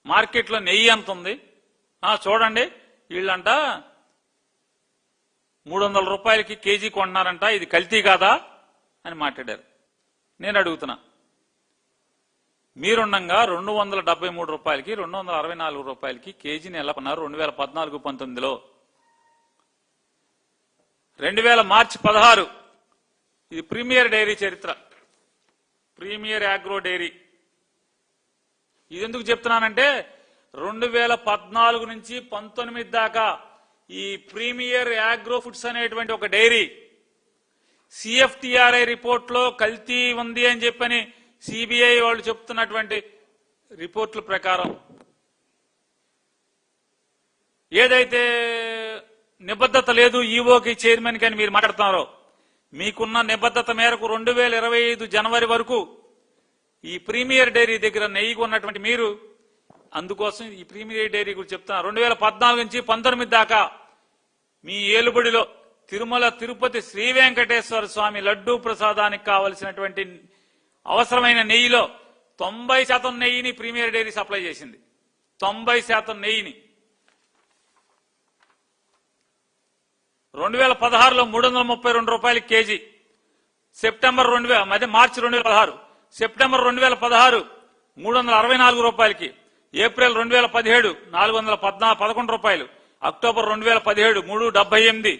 మార్కెట్లో నెయ్యి ఎంత ఉంది చూడండి, వీళ్ళంట 300 రూపాయలకి కేజీ కొంటున్నారంట, ఇది కల్తీ కాదా అని మాట్లాడారు. నేను అడుగుతున్నా, మీరుండగా 273 రూపాయలకి 264 రూపాయలకి కేజీని ఎలా కొన్నారు 2014-19లో? 2000 మార్చి 16, ఇది ప్రీమియర్ డైరీ చరిత్ర, ప్రీమియర్ అగ్రో డైరీ. ఇది ఎందుకు చెప్తున్నానంటే 2014 నుంచి 19 దాకా ఈ ప్రీమియర్ అగ్రో ఫుడ్స్ అనేటువంటి ఒక డైరీ సిఎఫ్టిఆర్ఐ రిపోర్ట్ లో కల్తీ ఉంది అని చెప్పని సిబిఐ వాళ్ళు చెప్తున్నటువంటి రిపోర్టుల ప్రకారం ఏదైతే నిబద్ధత లేదు ఈవోకి చైర్మన్ కి అని మీరు మాట్లాడుతున్నారో, మీకున్న నిబద్ధత మేరకు 2025 జనవరి వరకు ఈ ప్రీమియర్ డైరీ దగ్గర నెయ్యి కొన్నటువంటి మీరు, అందుకోసం ఈ ప్రీమియర్ డైరీ గురించి చెప్తున్నారు. 2014 నుంచి 19 దాకా మీ ఏలుబడిలో తిరుమల తిరుపతి శ్రీ వెంకటేశ్వర స్వామి లడ్డూ ప్రసాదానికి కావలసినటువంటి అవసరమైన నెయ్యిలో 90% నెయ్యిని ప్రీమియర్ డైరీ సప్లై చేసింది. 90% నెయ్యిని 2016లో 332 రూపాయల కేజీ, సెప్టెంబర్ మార్చి 2016, సెప్టెంబర్ 2016 364 రూపాయలకి, ఏప్రిల్ 2017 411 రూపాయలు, అక్టోబర్ 2017 378,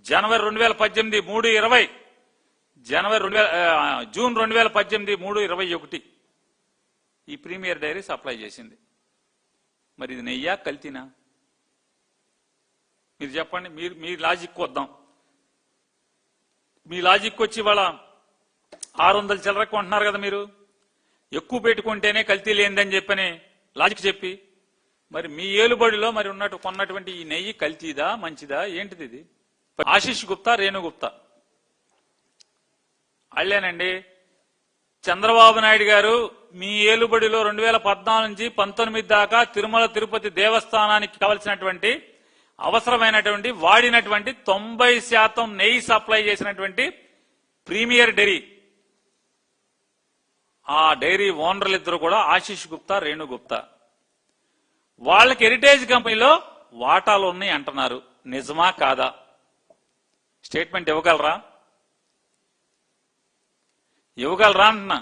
జనవరి 2018 320, జూన్ 2018 321 ఈ ప్రీమియర్ డైరీ సప్లై చేసింది. మరి ఇది నెయ్యా కల్తీనా? మీరు చెప్పండి. మీ లాజిక్ వద్దాం. మీ లాజిక్ వచ్చి వాళ్ళ 600 చిల్లరకు కొంటున్నారు కదా, మీరు ఎక్కువ పెట్టుకుంటేనే కల్తీ లేనిదని చెప్పని లాజిక్ చెప్పి, మరి మీ ఏలుబడిలో మరి కొన్నటువంటి ఈ నెయ్యి కల్తీదా మంచిదా ఏంటిది? ఇది ఆశీష్ గుప్తా, రేణు గుప్తా అళ్ళేనండి. చంద్రబాబు నాయుడు గారు మీ ఏలుబడిలో 2014 నుంచి 19 దాకా తిరుమల తిరుపతి దేవస్థానానికి కావలసినటువంటి అవసరమైనటువంటి వాడినటువంటి 90% నెయ్యి సప్లై చేసినటువంటి ప్రీమియర్ డైరీ, ఆ డైరీ ఓనర్లు ఇద్దరు కూడా ఆశీష్ గుప్తా, రేణు గుప్తా. వాళ్ళకి హెరిటేజ్ కంపెనీలో వాటాలు ఉన్నాయి అంటున్నారు, నిజమా కాదా? స్టేట్మెంట్ ఇవ్వగలరా అంటున్నా.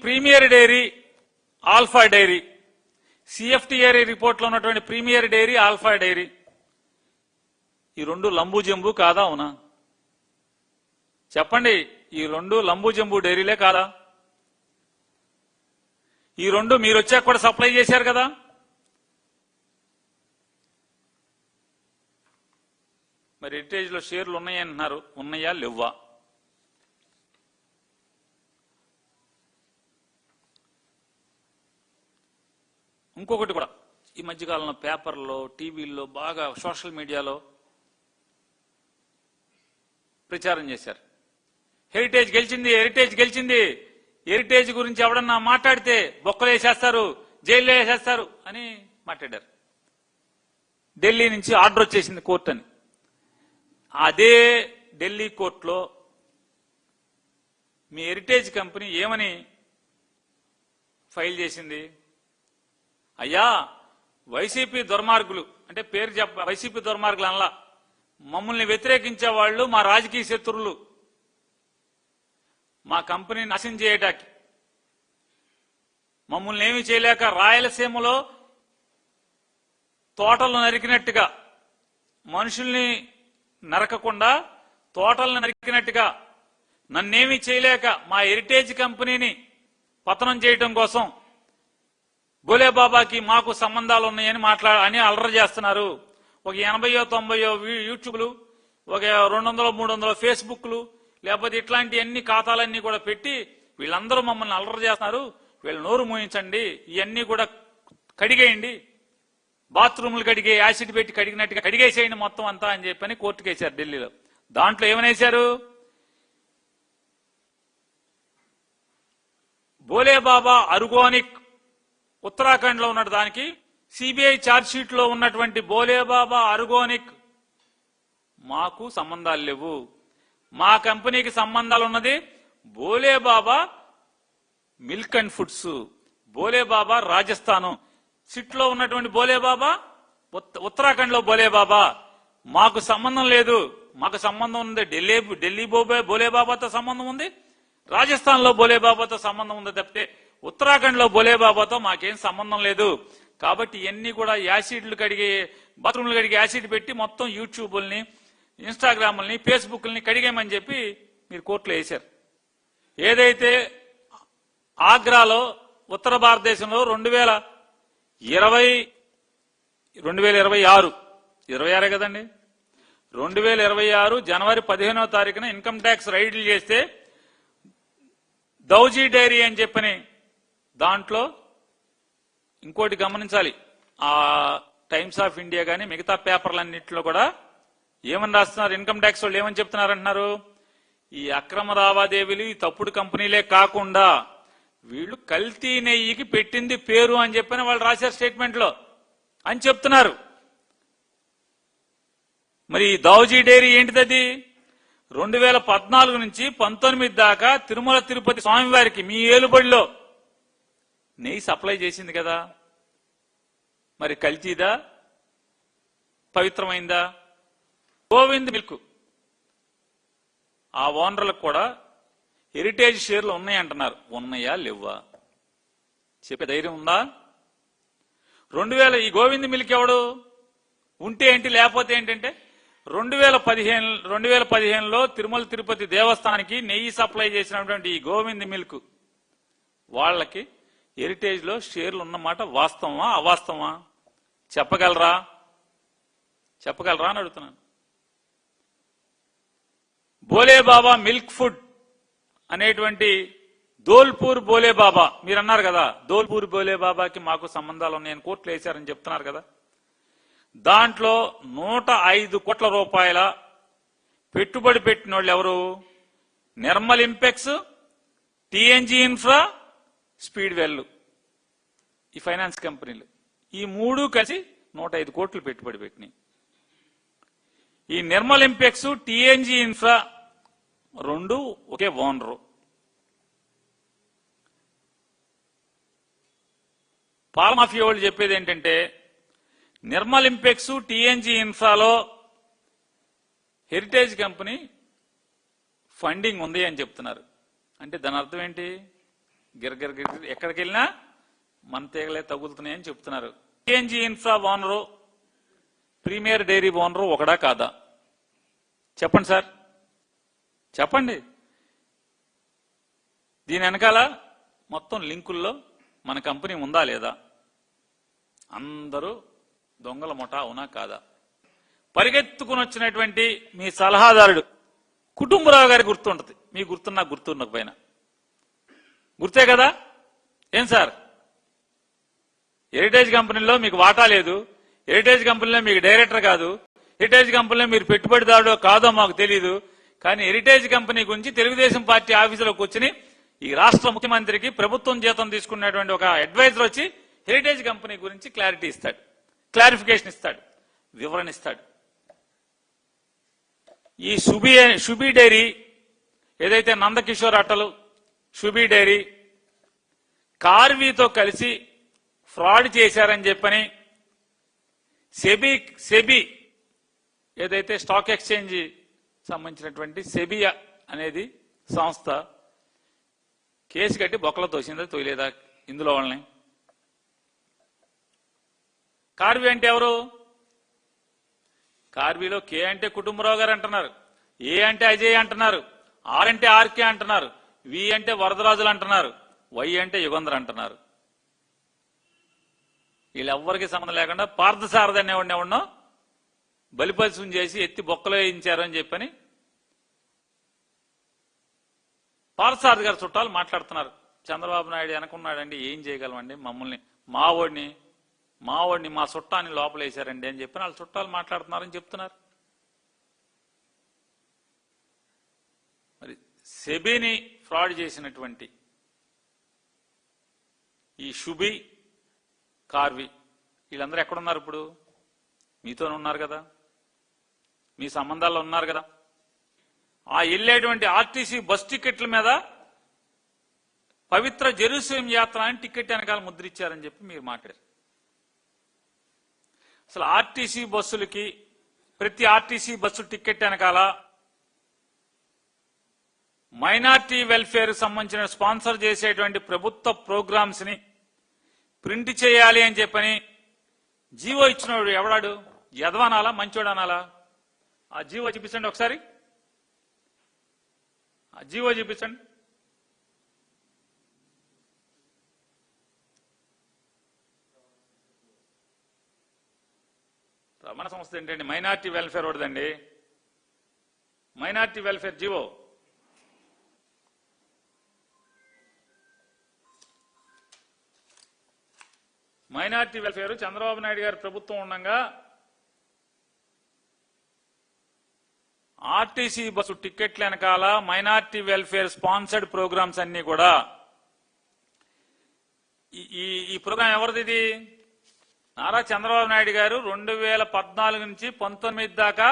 Premier Dairy, Alpha Dairy, CFTRI report లో ఉన్నటువంటి ప్రీమియర్ డైరీ, ఆల్ఫా డైరీ, ఈ రెండు లంబు జంబు కాదా? అవునా చెప్పండి. ఈ రెండు లంబు జంబు డైరీలే కాదా? ఈ రెండు మీరు వచ్చాక కూడా సప్లై చేశారు కదా. మరి హెరిటేజ్ లో షేర్లు ఉన్నాయంటున్నారు, ఉన్నాయా లేవా? ఇంకొకటి కూడా ఈ మధ్యకాలంలో పేపర్లో, టీవీల్లో, బాగా సోషల్ మీడియాలో ప్రచారం చేశారు. హెరిటేజ్ గెలిచింది, హెరిటేజ్ గెలిచింది, హెరిటేజ్ గురించి ఎవడన్నా మాట్లాడితే బొక్కలు వేసేస్తారు, జైల్లో వేసేస్తారు అని మాట్లాడారు. ఢిల్లీ నుంచి ఆర్డర్ వచ్చేసింది కోర్టు అని. అదే ఢిల్లీ కోర్టులో మీ హెరిటేజ్ కంపెనీ ఏమని ఫైల్ చేసింది? అయ్యా, వైసీపీ దుర్మార్గులు, అంటే పేరు వైసీపీ దుర్మార్గులు అనలా, మమ్మల్ని వ్యతిరేకించే వాళ్ళు మా రాజకీయ శత్రువులు, మా కంపెనీని నాశనం చేయడానికి, మమ్మల్ని ఏమీ చేయలేక రాయలసీమలో తోటలు నరికినట్టుగా, మనుషుల్ని నరకకుండా తోటలను నరికినట్టుగా, నన్నేమీ చేయలేక మా హెరిటేజ్ కంపెనీని పతనం చేయడం కోసం భోలేబాబాకి మాకు సంబంధాలు ఉన్నాయని అని అలర చేస్తున్నారు. ఒక 80-90 యూట్యూబ్లు, ఒక 200-300 ఫేస్బుక్లు, లేకపోతే ఇట్లాంటి అన్ని ఖాతాలన్నీ కూడా పెట్టి వీళ్ళందరూ మమ్మల్ని అలర చేస్తున్నారు, వీళ్ళు నోరు మూయించండి, ఇవన్నీ కూడా కడిగేయండి, బాత్రూములు కడిగే యాసిడ్ పెట్టి కడిగినట్టుగా కడిగేసేయండి మొత్తం అంతా అని చెప్పని కోర్టుకు వేశారు ఢిల్లీలో. దాంట్లో ఏమనేశారు? భోలేబాబా ఆర్గానిక్ ఉత్తరాఖండ్ లో ఉన్న దానికి సిబిఐ ఛార్జ్ షీట్ లో ఉన్నటువంటి భోలేబాబా ఆర్గానిక్ మాకు సంబంధాలు లేవు, మా కంపెనీకి సంబంధాలు ఉన్నది Bholebaba milk and foods, Bholebaba Rajasthan, సిట్లో ఉన్నటువంటి బోలేబాబా ఉత్తరాఖండ్ లో బోలేబాబా. మాకు సంబంధం లేదు. మాకు సంబంధం ఉంది ఢిల్లీ బోలేబాబాతో సంబంధం ఉంది, రాజస్థాన్ లో బోలేబాబాతో సంబంధం ఉంది తప్పితే ఉత్తరాఖండ్ లో బోలేబాబాతో మాకేం సంబంధం లేదు. కాబట్టి ఇవన్నీ కూడా యాసిడ్లు కడిగే, బాత్రూమ్లు కడిగే యాసిడ్ పెట్టి మొత్తం యూట్యూబ్ని, ఇన్స్టాగ్రామ్ని, ఫేస్బుక్ని కడిగేమని చెప్పి మీరు కోర్టులో వేశారు. ఏదైతే ఆగ్రాలో ఉత్తర భారతదేశంలో 2026 కదండి, 2026 జనవరి 15వ తారీఖున ఇన్కమ్ ట్యాక్స్ రైడ్లు చేస్తే దౌజీ డైరీ అని చెప్పని దాంట్లో ఇంకోటి గమనించాలి, ఆ టైమ్స్ ఆఫ్ ఇండియా కానీ మిగతా పేపర్లన్నింటిలో కూడా ఏమని రాస్తున్నారు, ఇన్కమ్ ట్యాక్స్ వాళ్ళు ఏమని చెప్తున్నారు అంటున్నారు, ఈ అక్రమ లావాదేవీలు ఈ తప్పుడు కంపెనీలే కాకుండా వీళ్ళు కల్తీ నెయ్యికి పెట్టింది పేరు అని చెప్పని వాళ్ళు రాశారు స్టేట్మెంట్ లో అని చెప్తున్నారు. మరి దౌజీ డైరీ ఏంటిది? 2014 నుంచి 19 దాకా తిరుమల తిరుపతి స్వామివారికి మీ ఏలుబడిలో నెయ్యి సప్లై చేసింది కదా, మరి కల్తీదా పవిత్రమైందా? గోవింద్ మిల్క్ ఆ ఓనర్లకు కూడా హెరిటేజ్ షేర్లు ఉన్నాయంటున్నారు. ఉన్నాయా లేవా చెప్పే ధైర్యం ఉందా? 2000 ఈ గోవింద్ మిల్క్ ఎవడు? ఉంటే ఏంటి లేకపోతే ఏంటంటే 2015లో తిరుమల తిరుపతి దేవస్థానానికి నెయ్యి సప్లై చేసినటువంటి ఈ గోవింద్ మిల్క్ వాళ్ళకి హెరిటేజ్ లో షేర్లు ఉన్నమాట వాస్తవమా అవాస్తవమా చెప్పగలరా అని అడుగుతున్నాను. బోలేబాబా మిల్క్ ఫుడ్ అనేటువంటి ధోల్పూర్ బోలేబాబా మీరు అన్నారు కదా, ధోల్పూర్ బోలేబాబాకి మాకు సంబంధాలు ఉన్నాయని కోర్టులు వేశారని చెప్తున్నారు కదా. దాంట్లో 105 కోట్ల రూపాయల పెట్టుబడి పెట్టిన వాళ్ళు ఎవరు? Nirmal impex, TNG infra, speed well, ఈ ఫైనాన్స్ కంపెనీలు, ఈ మూడు కలిసి 105 కోట్లు పెట్టుబడి పెట్టినాయి. ఈ నిర్మల్ ఇంపెక్స్, టీఎన్జీ ఇన్ఫ్రా రెండు ఒకే ఓనరు. పాల మాఫియా వాళ్ళు చెప్పేది ఏంటంటే నిర్మల్ ఇంపెక్స్, టీఎన్జీ ఇన్ఫ్రాలో హెరిటేజ్ కంపెనీ ఫండింగ్ ఉంది అని చెప్తున్నారు. అంటే దాని అర్థం ఏంటి? గిరగిర ఎక్కడికి వెళ్ళినా మన తీగలే తగులుతున్నాయని చెప్తున్నారు. TNG infra owner, premier dairy owner ఒకడా కాదా? చెప్పండి సార్, చెప్పండి. దీని వెనకాల మొత్తం లింకుల్లో మన కంపెనీ ఉందా లేదా? అందరూ దొంగల ముఠా అవునా కాదా? పరిగెత్తుకుని వచ్చినటువంటి మీ సలహాదారుడు కుటుంబరావు గారి గుర్తుంటది, మీ గుర్తున్నా గుర్తుండకపోయినా గుర్తే కదా. ఏం సార్, హెరిటేజ్ కంపెనీలో మీకు వాటా లేదు, హెరిటేజ్ కంపెనీలో మీకు డైరెక్టర్ కాదు, హెరిటేజ్ కంపెనీలో మీరు పెట్టుబడిదారుడో కాదో మాకు తెలియదు, కానీ హెరిటేజ్ కంపెనీ గురించి తెలుగుదేశం పార్టీ ఆఫీసులోకి వచ్చి ఈ రాష్ట్ర ముఖ్యమంత్రికి ప్రభుత్వం జీతం తీసుకున్నటువంటి ఒక అడ్వైజర్ వచ్చి హెరిటేజ్ కంపెనీ గురించి క్లారిటీ ఇస్తాడు, క్లారిఫికేషన్ ఇస్తాడు, వివరణ ఇస్తాడు. ఈ షుబీ డైరీ ఏదైతే నందకిషోర్ అట్టలు, షుబీ డైరీ కార్వీతో కలిసి ఫ్రాడ్ చేశారని చెప్పని సెబీ ఏదైతే స్టాక్ ఎక్స్చేంజ్ సంబంధించినటువంటి సెబీ అనేది సంస్థ కేసు కట్టి బొక్కలో తోసిందా తోయలేదా ఇందులో వాళ్ళని? కార్వి అంటే ఎవరు? కార్వీలో కే అంటే కుటుంబరావు గారు అంటున్నారు, ఏ అంటే అజయ్ అంటున్నారు, ఆర్ అంటే ఆర్కే అంటున్నారు, వి అంటే వరదరాజులు అంటున్నారు, వై అంటే యుగంధర్ అంటున్నారు. వీళ్ళెవ్వరికి సంబంధం లేకుండా పార్థసారథి అనేవాడిని ఎవడనో బలిపరిశం చేసి ఎత్తి బొక్కలో వేయించారు అని చెప్పని పార్థసారథి గారు చుట్టాలు మాట్లాడుతున్నారు. చంద్రబాబు నాయుడు వెనకున్నాడండి, ఏం చేయగలమండి, మమ్మల్ని మావోడిని మా చుట్టాన్ని లోపలేశారండి అని చెప్పి వాళ్ళ చుట్టాలు మాట్లాడుతున్నారని చెప్తున్నారు. మరి సెబీని ఫ్రాడ్ చేసినటువంటి ఈ షుబీ, కార్వి వీళ్ళందరూ ఎక్కడున్నారు? ఇప్పుడు మీతోనే ఉన్నారు కదా, మీ సంబంధాల్లో ఉన్నారు కదా. ఆ వెళ్ళేటువంటి ఆర్టీసీ బస్ టికెట్ల మీద పవిత్ర జెరూసలేం యాత్ర అని టికెట్ వెనకాల ముద్రించారని చెప్పి మీరు మాట్లాడారు. అసలు ఆర్టీసీ బస్సులకి ప్రతి ఆర్టీసీ బస్సు టికెట్ వెనకాల మైనార్టీ వెల్ఫేర్ సంబంధించిన స్పాన్సర్ చేసేటువంటి ప్రభుత్వ ప్రోగ్రామ్స్ ని ప్రింట్ చేయాలి అని చెప్పని జీవో ఇచ్చినోడు ఎవడాడు? యదవనాలా మంచోడు అనాలా? ఆ జీవో చూపించండి ఒకసారి, ఆ జీవో చూపించండి. రమణ సంస్థ ఏంటండి? మైనార్టీ వెల్ఫేర్ ఒకటిదండి, minority welfare GO. Minority welfare Chandrababu Naidu గారి ప్రభుత్వం ఉండగా ఆర్టీసీ బస్సు టికెట్ల వెనకాల మైనార్టీ వెల్ఫేర్ స్పాన్సర్డ్ ప్రోగ్రామ్స్ అన్ని కూడా ఈ ప్రోగ్రాం ఎవరిది? ఇది నారా చంద్రబాబు నాయుడు గారు 2014 నుంచి 19 దాకా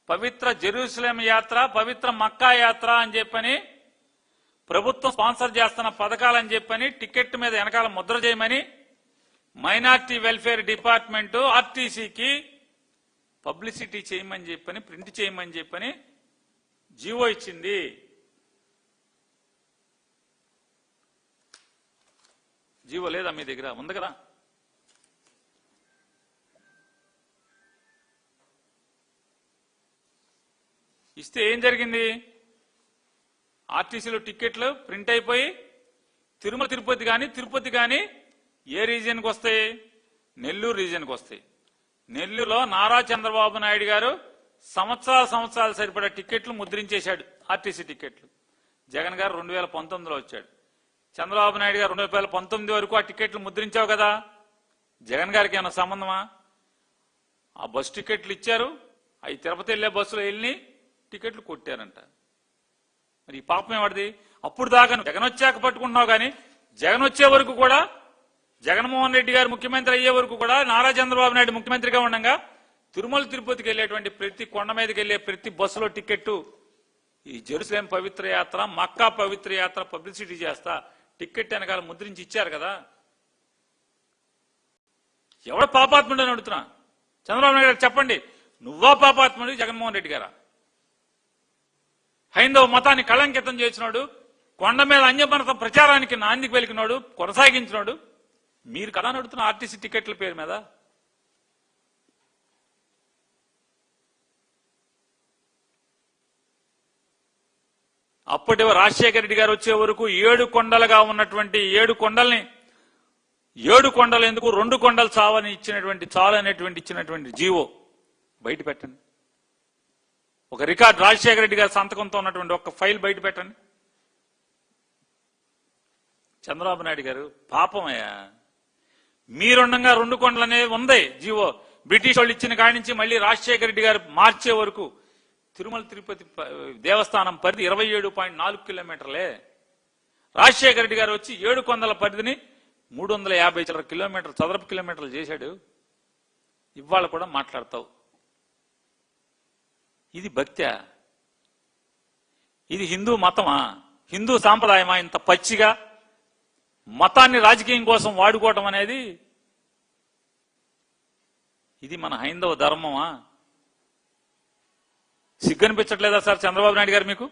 పవిత్ర జెరూసలేం యాత్ర, పవిత్ర మక్కా యాత్ర అని చెప్పని ప్రభుత్వం స్పాన్సర్ చేస్తున్న పథకాలని చెప్పని టికెట్ మీద వెనకాల ముద్ర చేయమని మైనార్టీ వెల్ఫేర్ డిపార్ట్మెంట్ ఆర్టీసీకి పబ్లిసిటీ చేయమని చెప్పని, ప్రింట్ చేయమని చెప్పని జీవో ఇచ్చింది. జీవో లేదా మీ దగ్గర? ఉంది కదా. ఇస్తే ఏం జరిగింది? ఆర్టీసీలో టికెట్లు ప్రింట్ అయిపోయి తిరుమల తిరుపతి కానీ ఏ రీజియన్కి వస్తాయి? నెల్లూరు రీజియన్కి వస్తాయి. నెల్లూరులో నారా చంద్రబాబు నాయుడు గారు సంవత్సరాలు సరిపడా టికెట్లు ముద్రించేశాడు, ఆర్టీసీ టికెట్లు. జగన్ గారు 2019లో వచ్చాడు. చంద్రబాబు నాయుడు గారు 2019 వరకు ఆ టికెట్లు ముద్రించావు కదా. జగన్ గారికి ఏమైనా సంబంధమా? ఆ బస్సు టికెట్లు ఇచ్చారు, అవి తిరుపతి వెళ్లే బస్సులో వెళ్ళి టికెట్లు కొట్టారంట. మరి ఈ పాపం ఏమడిది? అప్పుడు దాకా జగన్ వచ్చాక పట్టుకుంటున్నావు కానీ జగన్ వచ్చే వరకు కూడా, జగన్మోహన్ రెడ్డి గారు ముఖ్యమంత్రి అయ్యే వరకు కూడా, నారా చంద్రబాబు నాయుడు ముఖ్యమంత్రిగా ఉండగా తిరుమల తిరుపతికి వెళ్లేటువంటి ప్రతి కొండ మీదకి వెళ్లే ప్రతి బస్సులో టికెట్టు ఈ జెరూసలేం పవిత్ర యాత్ర, మక్కా పవిత్ర యాత్ర పబ్లిసిటీ చేస్తా టికెట్ వెనకాల ముద్రించి ఇచ్చారు కదా. ఎవడ పాపాత్ముడు అని అడుగుతున్నా. చంద్రబాబు నాయుడు గారు చెప్పండి, నువ్వా పాపాత్ముడు జగన్మోహన్ రెడ్డి గారా? హైందవ మతాన్ని కళంకితం చేసినాడు, కొండ మీద అన్యమత ప్రచారానికి నాంది పలికినాడు, కొనసాగించినాడు మీరు కదా నడుతున్న ఆర్టీసీ టికెట్ల పేరు మీద. అప్పటి రాజశేఖర రెడ్డి గారు వచ్చే వరకు 7 కొండలుగా ఉన్నటువంటి 7 కొండల్ని 7 కొండలు ఎందుకు 2 కొండలు చాలని ఇచ్చినటువంటి జీవో బయట పెట్టండి. ఒక రికార్డ్ రాజశేఖర రెడ్డి గారి సంతకంతో ఉన్నటువంటి ఒక ఫైల్ బయట పెట్టండి. చంద్రబాబు నాయుడు గారు పాపమయ్యా, మీరుండగా 2 కొండలు అనేది ఉంది జీవో. బ్రిటిష్ వాళ్ళు ఇచ్చిన కాడి నుంచి మళ్ళీ రాజశేఖర రెడ్డి గారు మార్చే వరకు తిరుమల తిరుపతి దేవస్థానం పరిధి 27.4 కిలోమీటర్లే. రాజశేఖర రెడ్డి గారు వచ్చి 7 కొండల పరిధిని 350 చదరపు కిలోమీటర్లు చేశాడు. ఇవాళ కూడా మాట్లాడతావు. ఇది భక్త్యా? ఇది హిందూ మతమా? హిందూ సాంప్రదాయమా? ఇంత పచ్చిగా మతాన్ని రాజకీయం కోసం వాడుకోవటం అనేది ఇది మన హైందవ ధర్మమా? సిగ్గనిపించట్లేదా సార్ చంద్రబాబు నాయుడు గారు మీకు?